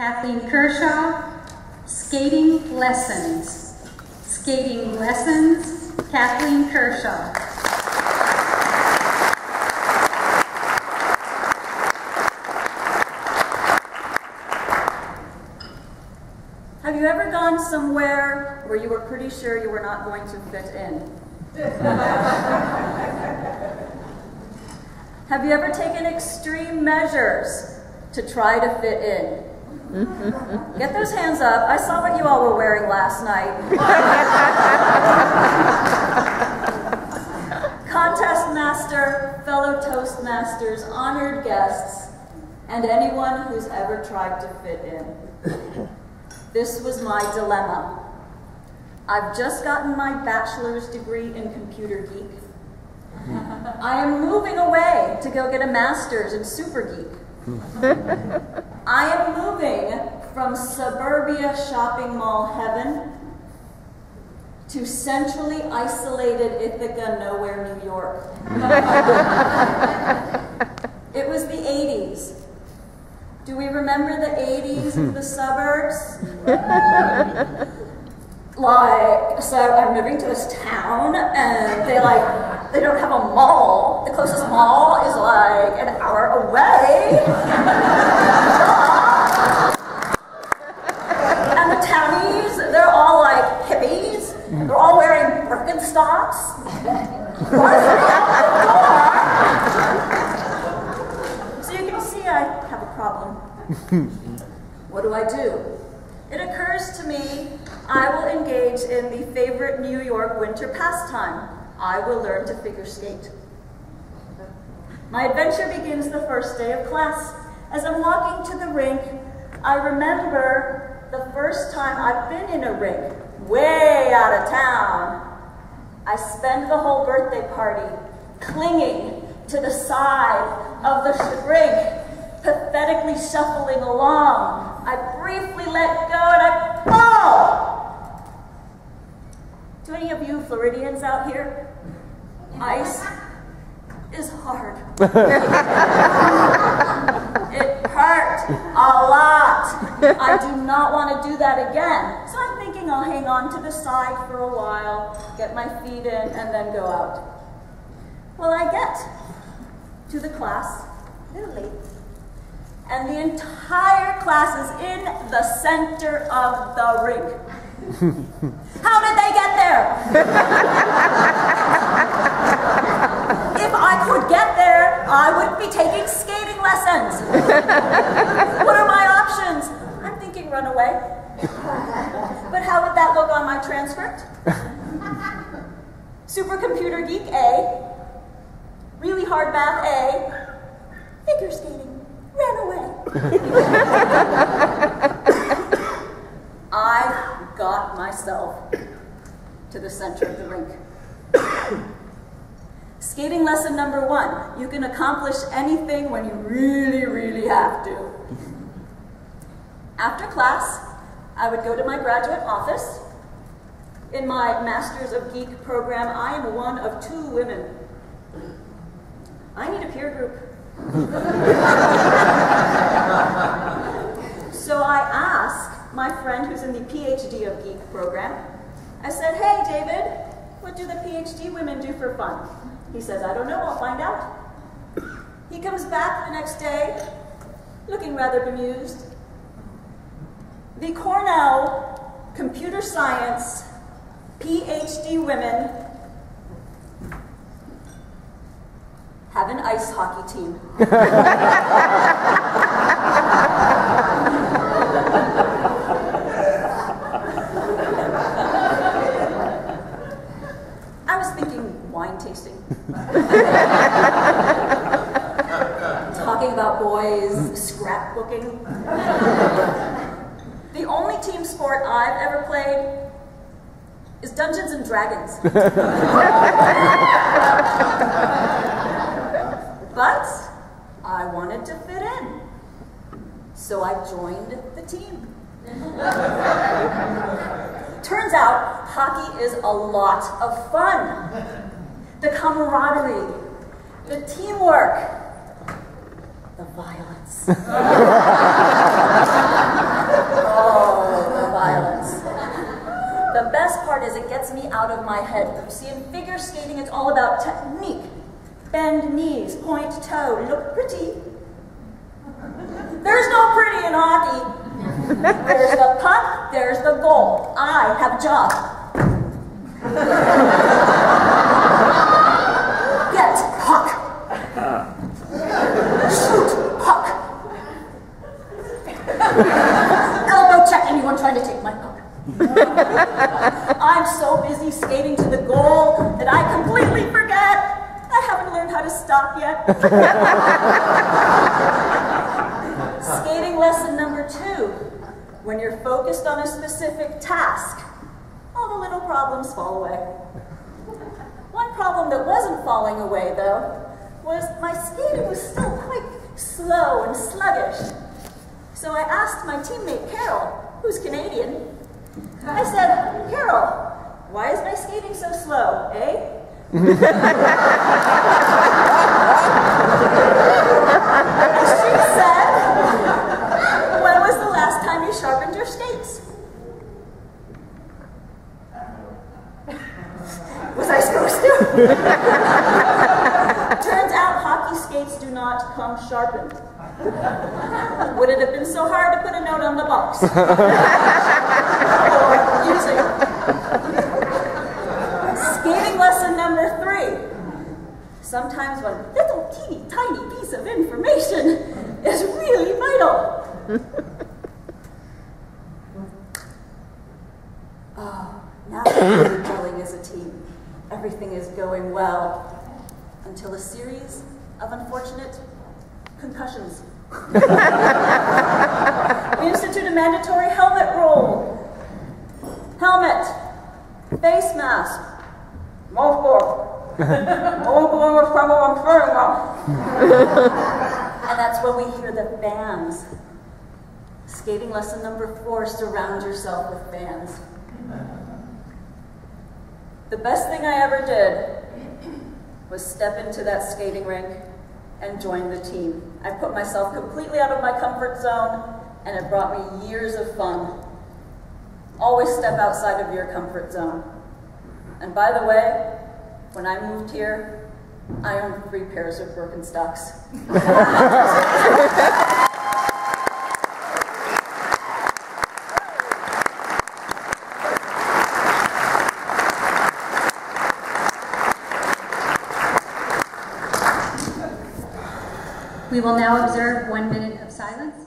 Kathleen Kershaw, skating lessons. Skating lessons, Kathleen Kershaw. Have you ever gone somewhere where you were pretty sure you were not going to fit in? Have you ever taken extreme measures to try to fit in? Get those hands up. I saw what you all were wearing last night. Contest master, fellow Toastmasters, honored guests, and anyone who's ever tried to fit in. This was my dilemma. I've just gotten my bachelor's degree in computer geek. I am moving away to go get a master's in super geek. I am moving from suburbia shopping mall heaven to centrally isolated Ithaca, nowhere, New York. It was the 80s. Do we remember the 80s in the suburbs? So I'm moving to this town, and they don't have a mall. The closest mall is like an hour away. And the townies, they're all like hippies. They're all wearing Birkenstocks. So you can see I have a problem. What do I do? It occurs to me I will engage in the favorite New York winter pastime. I will learn to figure skate. My adventure begins the first day of class. As I'm walking to the rink, I remember the first time I've been in a rink, way out of town. I spend the whole birthday party clinging to the side of the rink, pathetically shuffling along. I briefly let go and I fall! Do any of you Floridians out here? Ice is hard. It hurt a lot. I do not want to do that again. So I'm thinking I'll hang on to the side for a while, get my feet in, and then go out. Well, I get to the class a little late, and the entire class is in the center of the rink. How did they get there? If I could get there, I would be taking skating lessons. What are my options? I'm thinking run away. But how would that look on my transcript? Supercomputer geek A, really hard math A, figure skating, ran away. I got myself to the center of the rink. Skating lesson number 1, you can accomplish anything when you really, really have to. After class, I would go to my graduate office. In my Masters of Geek program, I am one of 2 women. I need a peer group. So I asked my friend who's in the PhD of Geek program, I said, hey David, what do the PhD women do for fun? He says, I don't know, I'll find out. He comes back the next day, looking rather bemused. The Cornell computer science PhD women have an ice hockey team. I was thinking wine tasting. Talking about boys, scrapbooking. The only team sport I've ever played is Dungeons and Dragons. But I wanted to fit in, so I joined the team. Turns out hockey is a lot of fun. The camaraderie, the teamwork, the violence. Oh, the violence. The best part is it gets me out of my head. You see, in figure skating, it's all about technique. Bend knees, point toe, look pretty. There's no pretty in hockey. There's the puck, there's the goal. I have a job. Get puck. Shoot puck. Elbow check anyone trying to take my puck. I'm so busy skating to the goal that I completely forget. I haven't learned how to stop yet. Skating lesson number 2. When you're focused on a specific task, all the little problems fall away. One problem that wasn't falling away, though, was my skating was still quite slow and sluggish. So I asked my teammate Carol, who's Canadian, I said, Carol, why is my skating so slow, eh? And she said, when was the last time you sharpened your skates? Was I supposed to? Turns out hockey skates do not come sharpened. Would it have been so hard to put a note on the box? Or using skating lesson number 3. Sometimes one little teeny tiny piece of information is really vital. Oh, now we're gelling as a team. Everything is going well until a series of unfortunate concussions. We institute a mandatory helmet rule. Helmet, face mask, and that's when we hear the bands. Skating lesson number 4, surround yourself with bands. The best thing I ever did was step into that skating rink and join the team. I put myself completely out of my comfort zone, and it brought me years of fun. Always step outside of your comfort zone. And by the way, when I moved here, I owned 3 pairs of Birkenstocks. We will now observe 1 minute of silence.